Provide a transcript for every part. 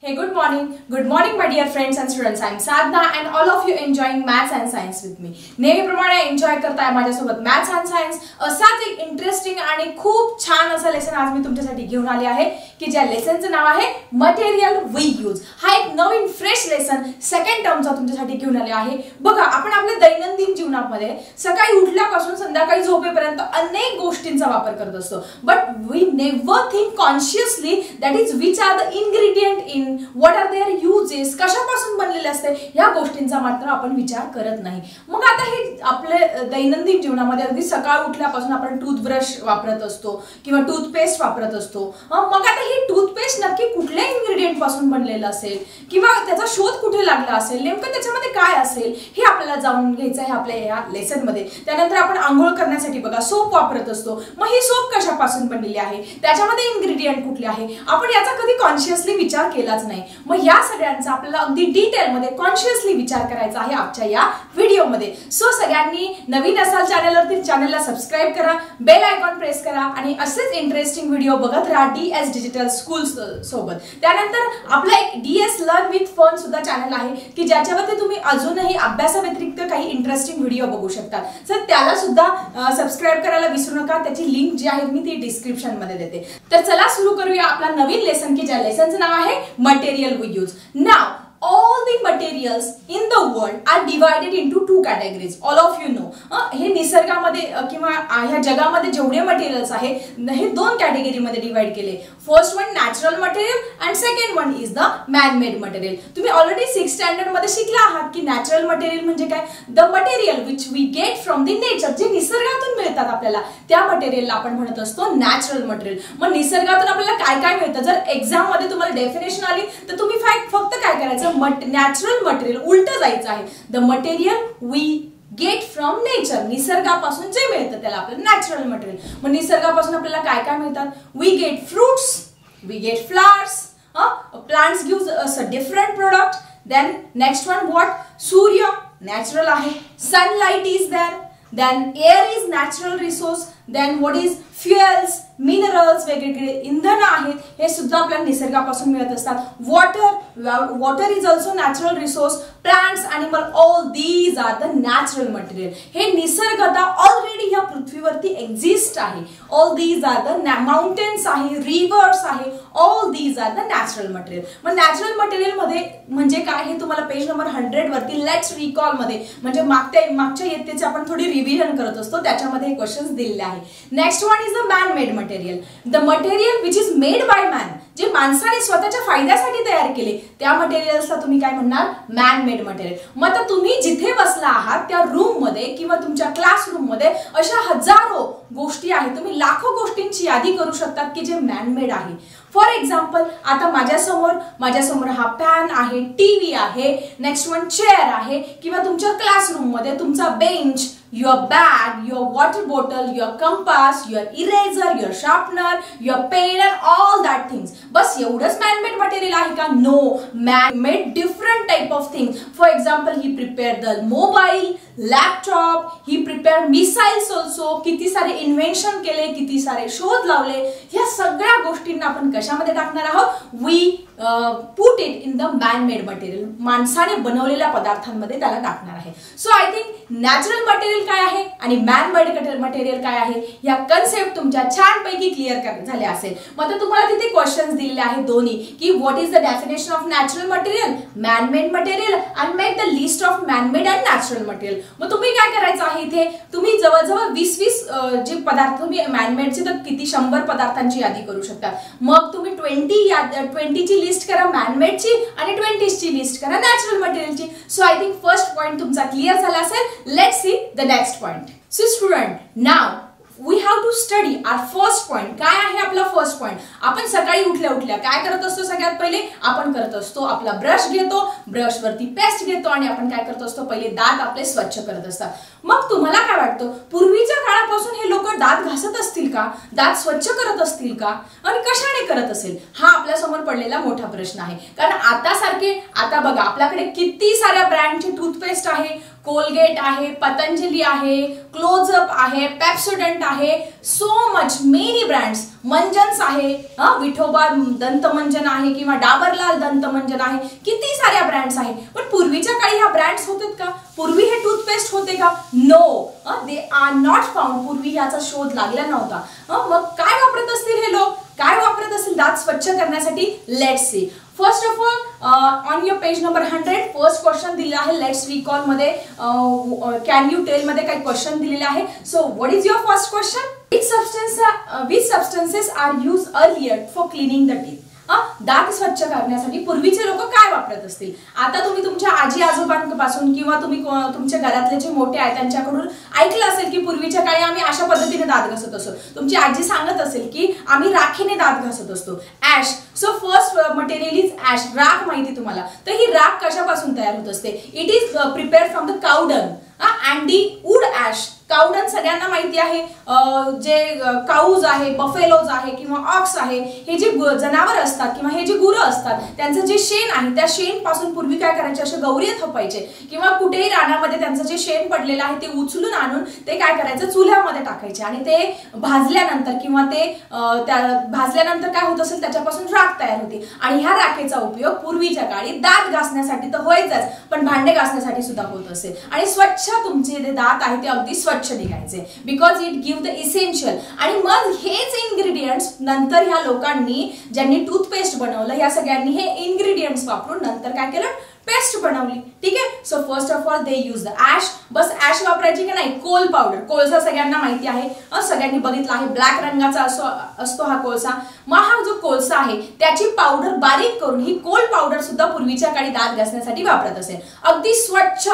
Hey, good morning, my dear friends and students. I am Sadhna, and all of you enjoying maths and science with me. नेहमीप्रमाणे enjoy करताय माझ्यासोबत maths and science. असाच एक interesting आणि खूप छान असा लेसन आज मी तुमच्यासाठी घेऊन आले आहे की ज्या लेसनचं नाव आहे मटेरियल वी यूज. हा एक नवीन फ्रेश लेसन सेकंड टर्मचा तुमच्यासाठी घेऊन आले आहे. बघा, आपण आपल्या दैनंदिन जीवनामध्ये सकाळी उठल्यापासून संध्याकाळी झोपेपर्यंत अनेक गोष्टींचा वापर करत असतो. But we never think consciously that is which are the ingredient in what are their uses, कशापासून बनलेले असते या गोष्टींचा मात्र आपण विचार करत नाही. मग आता हे आपले दैनंदिन जीवनामध्ये अगदी सकाळ उठल्यापासून आपण टूथब्रश वापरत असतो किंवा टूथपेस्ट वापरत असतो. मग आता ही टूथपेस्ट नक्की कुठल्या इन्ग्रेडियंट पासून बनलेलं असेल किंवा त्याचा शोध कुठे लागला असेल, नेमकं त्याच्यामध्ये काय असेल हे आपल्याला जाणून घ्यायचं आहे आपल्या या लेसन मध्ये. त्यानंतर आपण आंघोळ करण्यासाठी बघा सोप वापरत असतो. मग ही सोप कशापासून बनलेली आहे, त्याच्यामध्ये इन्ग्रेडियंट कुठले आहे, आपण याचा कधी कॉन्शियसली विचार केलाच नाही. मग या सगळ्यांचा आपल्याला अगदी डिटेल मध्ये कॉन्शियसली विचार करायचा आहे आजच्या या व्हिडिओ मध्ये. सो सगळ्यांनी नवीन असाल चॅनलवरती चॅनलला सबस्क्राइब करा, बेल आयकॉन प्रेस करा आणि असेच इंटरेस्टिंग व्हिडिओ बघत राहा DS डिजिटल स्कूल सोबत. त्यानंतर आपला एक DS लर्न विथ फन सुद्धा चॅनल आहे की ज्याच्यामध्ये तुम्ही अजूनही अभ्यासाव्यतिरिक्त काही इंटरेस्टिंग व्हिडिओ बघू शकता. तर त्याला सुद्धा सबस्क्राइब करायला विसरू नका. त्याची लिंक जी आहे मी ती डिस्क्रिप्शन मध्ये देते. तर चला सुरू करूया आपला नवीन लेसन की ज्या लेसनचं नाव आहे material we use. Now all the materials in the world are divided into two categories. All of you know. हे निसर्गामध्ये किंवा ह्या जगामध्ये जेवढे मटेरियल्स आहे हे दोन कॅटेगरी मध्ये डिवाइड केले. First one natural material and second one is the man made material. तुम्ही ऑलरेडी 6th स्टँडर्ड मध्ये शिकला आहात की नॅचरल मटेरियल म्हणजे काय, the material which we get from the nature, जे निसर्गातून मिळतात आपल्याला त्या मटेरियलला आपण म्हणत असतो नॅचरल मटेरियल. मग निसर्गातून आपल्याला काय काय मिळतं, जर एक्झाम मध्ये तुम्हाला डेफिनेशन आली तर तुम्ही फक्त काय करायचं, नॅचरल मटेरियल उलट जायचं आहे. The material we get from nature, निसर्गापासून जे मिळतं त्याला आपलं नॅचरल मटेरियल. मग निसर्गापासून आपल्याला काय काय मिळतात, we get fruits, we get flowers, plants gives us a different product. Then next one what, सूर्य नॅचरल आहे, sunlight is there, then air is natural resource, then what is fuels, minerals, वेगवेगळे इंधन आहेत हे सुद्धा आपल्याला निसर्गापासून मिळत असतात. Water is also natural resource, plants, animal, all these are the natural material. हे निसर्गता ऑलरेडी ह्या पृथ्वीवरती एक्झिस्ट आहे. All these are the mountains आहे, रिव्हर्स आहे, all these are the natural material. मग नॅचरल मटेरियल मध्ये म्हणजे काय हे तुम्हाला पेज नंबर 100 वरती लेट्स रिकॉल मध्ये म्हणजे मागच्या इयत्तेचे आपण थोडी रिव्हिजन करत असतो त्याच्यामध्ये हे क्वेश्चन्स दिलेले आहे. Next one is the man made material. The material which is made by man, जे माणसाने स्वतःच्या फायद्यासाठी तयार केले त्या मटेरियल्सला तुम्ही काय म्हणणार, मॅन मेड मटेरियल. मग आता तुम्ही जिथे बसला आहात त्या रूम मध्ये किंवा तुमच्या क्लासरूम मध्ये अशा हजारो गोष्टी आहेत, तुम्ही लाखो गोष्टींची यादी करू शकतात की जे मॅन मेड आहे. फॉर एक्झाम्पल आता माझ्यासमोर हा पॅन आहे, टीव्ही आहे, नेक्स्ट वन चेअर आहे किंवा तुमच्या क्लासरूम मध्ये तुमचा bench, your bag, your water bottle, your compass, your eraser, your sharpener, your pen and all that things. बस एवढंच man-made material आहे का? No, man made different type of things. For example, he prepared the mobile, laptop, he prepared missiles also. किती सारे invention केले, किती सारे शोध लावले. ह्या सगळ्या गोष्टींना आपण कशामध्ये टाकणार आहोत, we put it in the man-made material. माणसाने बनवलेल्या पदार्थांमध्ये त्याला टाकणार आहे. So I think natural material काय आहे आणि मॅन मेड मटेरियल काय आहे या कन्सेप्ट तुमच्या छानपैकी क्लिअर झाल्या असेल. मग आता तुम्हाला तिथे क्वेश्चन्स दिलेले आहेत दोन्ही की what is the definition of natural material, man made material and make the list of man made and natural material. मग तुम्ही काय करायचं आहे, इथे तुम्ही जवळजवळ 20 जे पदार्थ तुम्ही मॅन मेडचे तर किती 100 पदार्थांची यादी करू शकता. मग तुम्ही 20 ची लिस्ट करा मॅन मेडची आणि 20 ची लिस्ट करा नॅचरल मटेरियलची. So I think first point तुमचा क्लिअर झाला असेल. Let's see the next point. So student, now we have to study our first point. काय आहे आपला फर्स्ट पॉइंट, आपण सकाळी उठल्या काय करत असतो, सगळ्यात पहिले आपण करत असतो आपला ब्रश घेतो, ब्रश वरती पेस्ट घेतो आणि आपण काय करत असतो, पहिले दात आपले स्वच्छ करत असतात. मग तुम्हाला काय वाटतं, पूर्वीच्या काळापासून हे लोक दात घासत असतील का, दात स्वच्छ करत असतील का आणि कशाने करत असेल, हा आपल्या समोर पडलेला मोठा प्रश्न आहे. कारण आता बघा आपल्याकडे किती साऱ्या ब्रँडची टूथपेस्ट आहे, कोलगेट आहे, पतंजली आहे, क्लोजअप आहे, पेप्सोडेंट आहे, सो मच मेनी ब्रँड्स, मंजन्स आहे, विठोबा दंतमंजन आहे किंवा डाबरलाल दंतमंजन आहे, किती साऱ्या ब्रँड्स आहे. पण पूर्वीच्या काळी ह्या ब्रँड्स होते का? पूर्वी हे टूथपेस्ट होते का? No, they are not found. पूर्वी याचा शोध लागला नव्हता. मग काय वापरत असतील हे लोक? काय वापरत असतील दात स्वच्छ करण्यासाठी? Let's see. First of all on your page number 100 first question दिलेला आहे. लेट्स रिकॉल मध्ये कॅन यू टेल मध्ये काही क्वेश्चन दिलेले आहे. So what is your first question? Which substances are used earlier for cleaning the teeth? दात स्वच्छ करण्यासाठी पूर्वीचे लोक काय वापरत असतील? आता तुम्ही तुमच्या आजी आजोबांपासून किंवा तुम्ही तुमच्या घरातले जे मोठे आहेत त्यांच्याकडून ऐकलं असेल की पूर्वीच्या काळी आम्ही अशा पद्धतीने दात घासत असतो. तुमची आजी सांगत असेल की आम्ही राखेने दात घासत असतो. Ash. So first material is ash. राख माहिती तुम्हाला. तर ही राख कशापासून तयार होत असते? It is prepared from the cow dung and the wood ash. Cow dung सगळ्यांना माहिती आहे. जे काऊज आहे, बफेलोज आहे किंवा ऑक्स आहे, हे जे जनावर असतात किंवा हे जे गुरं असतात त्यांचं जे शेण आहे त्या शेण पासून पूर्वी काय करायचे? असे गौरी थपायचे किंवा कुठेही रानामध्ये त्यांचं जे शेण पडलेलं आहे ते उचलून आणून ते काय करायचं? चुल्यामध्ये टाकायचे आणि ते भाजल्यानंतर किंवा ते भाजल्यानंतर काय होत असेल? त्याच्यापासून राख तयार होती. आणि ह्या राखेचा उपयोग पूर्वीच्या काळी दात घासण्यासाठी तर व्हायचाच, पण भांडे घासण्यासाठी सुद्धा होत असेल. आणि स्वच्छ तुमचे जे दात आहे ते अगदी स्वच्छ निघायचे because it give the essential. आणि मग हेच इन्ग्रेडियंट्स नंतर ह्या लोकांनी ज्यांनी टूथपेस्ट बनवलं या सगळ्यांनी हे इन्ग्रेडियंट्स वापरून नंतर काय केलं? पेस्ट बनवली. ठीक आहे. So first of all they use the ash. बस ऍश वापरायची का नाही? Coal powder. कोळसा सगळ्यांना माहिती आहे, सगळ्यांनी बघितला आहे. ब्लॅक रंगाचा असतो हा कोळसा. मग हा जो कोळसा आहे त्याची पावडर बारीक करून ही कोल पावडर सुद्धा पूर्वीच्या काळी दात घासण्यासाठी वापरत असेल. अगदी स्वच्छ.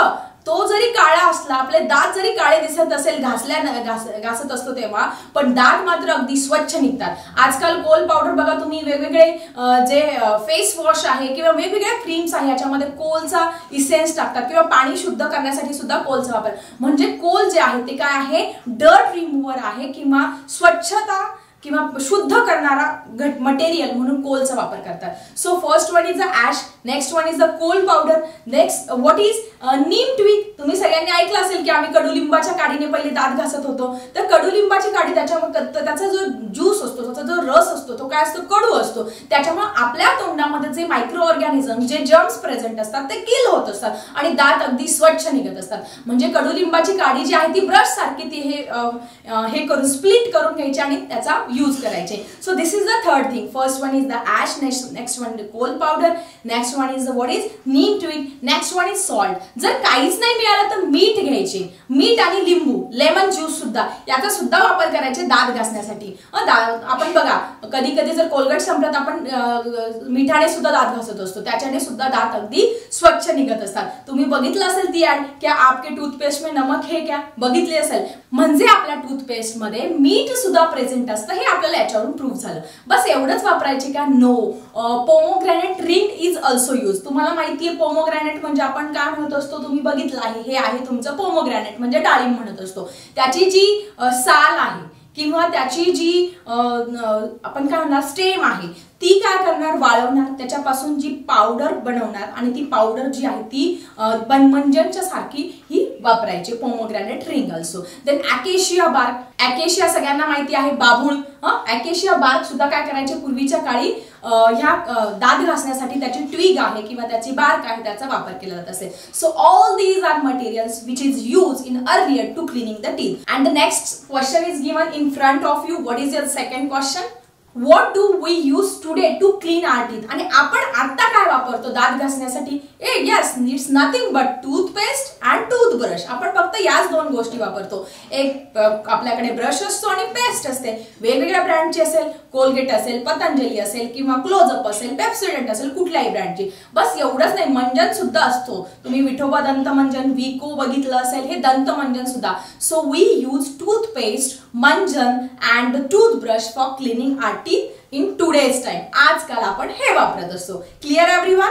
तो जरी काळा असला, आपले दात जरी काळे दिसत असेल घासत असतो तेव्हा, पण दात मात्र अगदी स्वच्छ निघतात. आजकाल कोल पावडर बघा तुम्ही, वेगवेगळे जे फेस वॉश आहे किंवा वेगवेगळ्या क्रीम्स आहे याच्यामध्ये कोलचा इसेन्स टाकतात किंवा पाणी शुद्ध करण्यासाठी सुद्धा कोलचा वापर. म्हणजे कोल जे आहे ते काय आहे? डर्ट रिमूव्हर आहे किंवा स्वच्छता किंवा शुद्ध करणारा मटेरियल म्हणून कोलचा वापर करतात. So first one is the ash, next one is the coal powder, next what is neem twig. तुम्ही सगळ्यांनी ऐकलं असेल की आम्ही कडुलिंबाच्या काडीने पहिले दात घासत होतो. तर कडुलिंबाची काडी त्याचा जो ज्यूस असतो, त्याचा जो रस असतो तो काय असतो? कडू असतो. त्याच्यामुळे आपल्या तोंडामध्ये जे मायक्रो ऑर्गॅनिझम जे जर्म्स प्रेझेंट असतात ते किल होत असतात आणि दात अगदी स्वच्छ निघत असतात. म्हणजे कडुलिंबाची काडी जी आहे ती ब्रश सारखी ती हे करून स्प्लिट करून घ्यायची आणि त्याचा यूज करायचे. So this is the third thing. First one is the ash, next one coal powder, next one is what is neem twig, next one is salt. जर काहीच नाही मिळालं तर मीठ घ्यायचे. मीठ आणि लिंबू, लेमन ज्यूस सुद्धा, याचा सुद्धा वापर करायचे दात घासण्यासाठी. आपण बघा कधी कधी जर कोलगेट संपलं आपण मिठाने सुद्धा दात घासत असतो, त्याच्याने सुद्धा दात अगदी स्वच्छ निघत असतात. तुम्ही बघितलं असेल ती ऍड की आपके टूथपेस्ट में नमक है क्या? बघितली असेल. म्हणजे आपल्या टूथपेस्ट मध्ये मीठ सुद्धा प्रेझेंट असतं हे आपल्याला याच्यावरून प्रूव्ह झालं. बस एवढंच वापरायचे का? No. Pomegranate rind is also use. तुम्हाला माहितीये पोमोग्रॅनेट म्हणजे आपण काय म्हणत असतो? तुम्ही बघितलं आहे. हे आहे तुमचं पोमोग्रॅनेट म्हणजे डाळिंब म्हणत असतो. त्याची जी साल आहे किंवा त्याची जी आपण काय म्हणणार स्टेम आहे ती काय करणार? वाळवणार, त्याच्यापासून जी पावडर बनवणार आणि ती पावडर जी आहे ती मंजनच्या सारखी ही वापरायची. Pomegranate rind also. Then acacia bark. Acacia सगळ्यांना माहिती आहे, बाभूळ. अकेशिया बार्क सुद्धा काय करायचे पूर्वीच्या काळी? ह्या दात घासण्यासाठी त्याची ट्विग आहे किंवा त्याची बार्क आहे त्याचा वापर केला जात असेल. So all these are materials which is use in earlier to cleaning the teeth. And the next question is given in front of you. What is your second question? What do we use today to clean our teeth? आणि आपण आता काय वापरतो दात घासण्यासाठी? Yes, it's nothing but toothpaste and toothbrush. आपण फक्त याच दोन गोष्टी वापरतो. एक आपल्याकडे ब्रश असतो आणि पेस्ट असते. वेगवेगळ्या ब्रँडची असेल, कोलगेट असेल, पतंजली असेल किंवा क्लोजअप असेल, पेप्सोडेंट असेल, कुठल्याही ब्रँडची. बस एवढंच नाही, मंजन सुद्धा असतो. तुम्ही विठोबा दंतमंजन, विको बघितलं असेल, हे दंतमंजन सुद्धा. So we use toothpaste, manjan and toothbrush for cleaning our teeth in today's time. आजकाल आपण हे वापरत असतो. Clear everyone?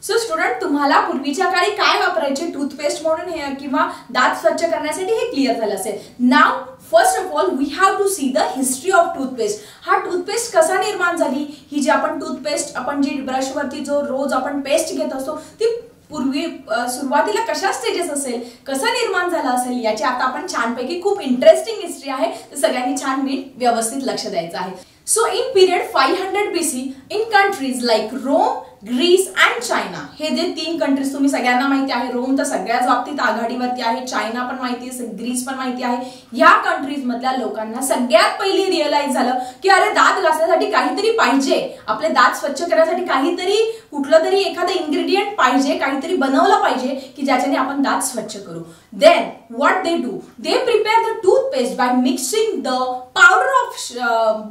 सो स्टुडंट, तुम्हाला पूर्वीच्या काळी काय वापरायचे टूथपेस्ट म्हणून हे किंवा दात स्वच्छ करण्यासाठी हे क्लिअर झालं असेल. Now first of all we have to see the history of toothpaste. हा टूथपेस्ट कसा निर्माण झाली? ही जी आपण टूथपेस्ट आपण जी ब्रशवरती जो रोज आपण पेस्ट घेत असतो ती पूर्वी सुरुवातीला कशा स्टेजेस असेल, कसं निर्माण झालं असेल, याची आता आपण छानपैकी खूप इंटरेस्टिंग हिस्ट्री आहे, तर सगळ्यांनी छान नीट व्यवस्थित लक्ष द्यायचं आहे. So in period 500 BC in countries like Rome, Greece and China, हे जे 3 कंट्रीज तुम्ही सगळ्यांना माहिती आहे, रोम तर सगळ्याच बाबतीत आघाडीवरती आहे, चायना पण माहिती आहे, ग्रीस पण माहिती आहे. या कंट्रीज मधल्या लोकांना सगळ्यात पहिली रिअलाइज झालं की अरे दात घासण्यासाठी काहीतरी पाहिजे, आपले दात स्वच्छ करण्यासाठी काहीतरी कुठलं तरी एखादं इन्ग्रेडियंट पाहिजे, काहीतरी बनवलं पाहिजे की ज्याच्याने आपण दात स्वच्छ करू. Then what they do, they prepare the toothpaste by mixing the powder of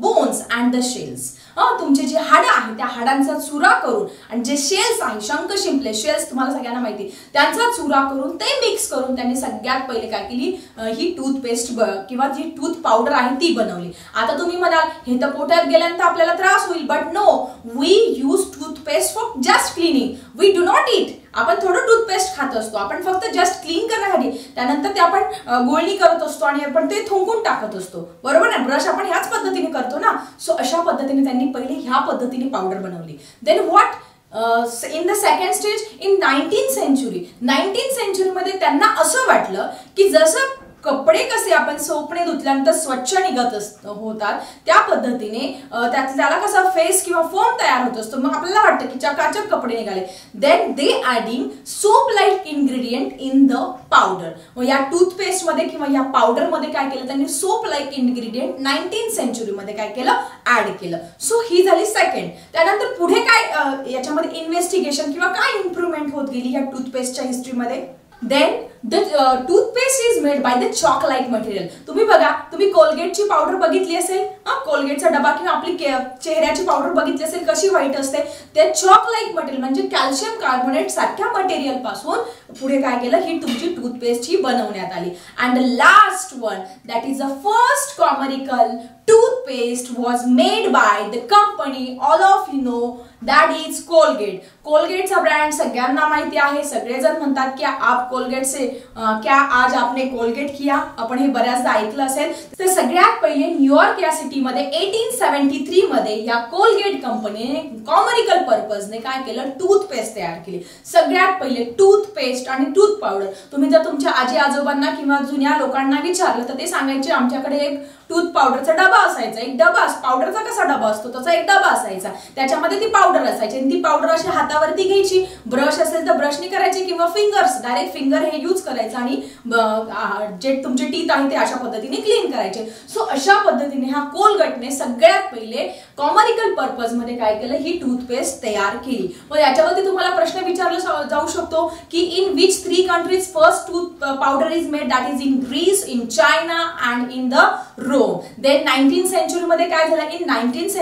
bones and the shells. तुमचे जे हाडं आहे त्या हाडांचा चुरा करून आणि जे शेल्स आहे, शंख शिंपले शेल्स तुम्हाला सगळ्यांना माहिती, त्यांचा चुरा करून ते मिक्स करून त्यांनी सगळ्यात पहिले काय केली, ही टूथपेस्ट किंवा जी टूथ पावडर आहे ती बनवली. आता तुम्ही म्हणाल हे तर पोटात गेल्यानंतर आपल्याला त्रास होईल, but no, we use toothpaste for just cleaning, we do not eat. आपण थोडं टूथपेस्ट खात असतो, आपण फक्त जस्ट क्लीन करण्यासाठी, त्यानंतर ते आपण गुळणी करत असतो आणि आपण ते थुंकून टाकत असतो, बरोबर ना. ब्रश आपण ह्याच पद्धतीने करतो ना. सो अशा पद्धतीने त्यांनी पहिले ह्या पद्धतीने पावडर बनवली. Then what, in the second stage in 19th century मध्ये त्यांना असं वाटलं की जसं कपडे कसे आपण सोपणे धुतल्यानंतर स्वच्छ निघत होतात, त्या पद्धतीने त्याला कसा फेस किंवा फोम तयार होत असतो, मग आपल्याला वाटतं की चकाचक कपडे निघाले. Then they adding soap like ingredient in the powder. मग या टूथपेस्ट मध्ये किंवा या पावडर मध्ये काय केलं त्यांनी, soap like ingredient 19th century मध्ये काय केलं, ऍड केलं. सो ही झाली सेकंड. त्यानंतर पुढे काय याच्यामध्ये इन्व्हेस्टिगेशन किंवा काय इम्प्रूव्हमेंट होत गेली या टूथपेस्टच्या हिस्ट्रीमध्ये. Then the toothpaste is made by the chalk-like material. तुम्ही बघा, तुम्ही कोलगेटची पावडर बघितली असेल, कोलगेटचा डबा किंवा आपली चेहऱ्याची पावडर बघितली असेल कशी व्हाईट असते, ते chalk-like मटेरियल म्हणजे कॅल्शियम कार्बोनेट सारख्या मटेरियल पासून पुढे काय केलं, ही तुमची टूथपेस्ट ही बनवण्यात आली. And last one, that is the first commercial toothpaste was made by the company all of you know, that is Colgate. कोलगेटचा ब्रँड सगळ्यांना माहिती आहे, सगळेजण म्हणतात की आप कोलगेट से क्या आज आपने कोलगेट किया, आपण हे बऱ्याचदा ऐकलं असेल. तर सगळ्यात पहिले न्यूयॉर्क या सिटीमध्ये 1873 मध्ये या कोलगेट कंपनीने कॉमर्शियल पर्पजने काय केलं, टूथपेस्ट तयार केली. सगळ्यात पहिले टूथपेस्ट आणि टूथ पावडर. तुम्ही जर तुमच्या आजी आजोबांना किंवा जुन्या लोकांना विचारलं तर ते सांगायचे आमच्याकडे एक टूथ पावडरचा डबा असायचा, एक डबा पावडरचा कसा डबा असतो तसा एक डबा असायचा, त्याच्यामध्ये ती पावडर असायची आणि ती पावडर अशी हातावरती घ्यायची, ब्रश असेल तर ब्रशनी करायची किंवा फिंगर्स डायरेक्ट फिंगर हे यूज करायचं आणि जे तुमचे टीथ आहे ते अशा पद्धतीने क्लीन करायचे. सो अशा पद्धतीने हा कोलगेटने सगळ्यात पहिले कॉमर्शियल पर्पज मध्ये काय केलं, ही टूथपेस्ट तयार केली. मग याच्यावरती तुम्हाला प्रश्न विचारला जाऊ शकतो की in which 3 countries first tooth powder is made, that is in Greece, in China and in the Rome. Then 19th century मध्ये काय झालं, in 19th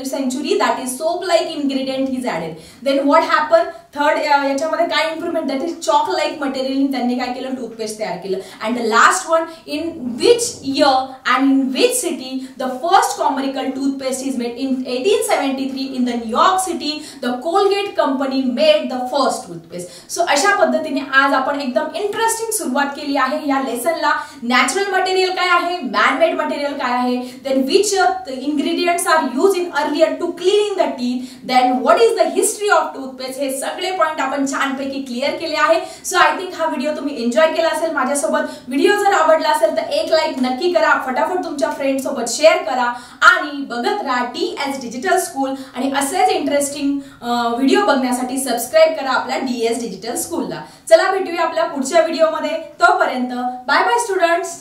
century that is soap like ingredient is added. Then what happen, third याच्यामध्ये काय improvement, that is chalk like material, त्यांनी काय केलं, toothpaste तयार केलं. And the last one, in which year and in which city the first commercial toothpaste is made, in 1873 in the New York city the Colgate company made the first toothpaste. So अशा पद्धतीने आज आपण एकदम interesting सुरुवात केली आहे या लेसनला. Natural material काय आहे, मॅन मेड मटेरियल काय आहे, then which ingredients are use in earlier to cleaning the teeth, then what is the history of toothpaste, हे सगळे पॉइंट आपण छानपैकी क्लिअर केले आहे. सो आय थिंक हा व्हिडिओ तुम्ही एन्जॉय केला असेल माझ्यासोबत. व्हिडिओ जर आवडला असेल तर एक लाईक नक्की करा, फटाफट तुमच्या फ्रेंड सोबत शेअर करा आणि बघत राहा DS डिजिटल स्कूल. आणि असेच इंटरेस्टिंग व्हिडिओ बघण्यासाठी सबस्क्राईब करा आपल्या DS डिजिटल स्कूलला. चला भेटूया आपल्या पुढच्या व्हिडिओमध्ये. तोपर्यंत बाय बाय स्टुडंट्स.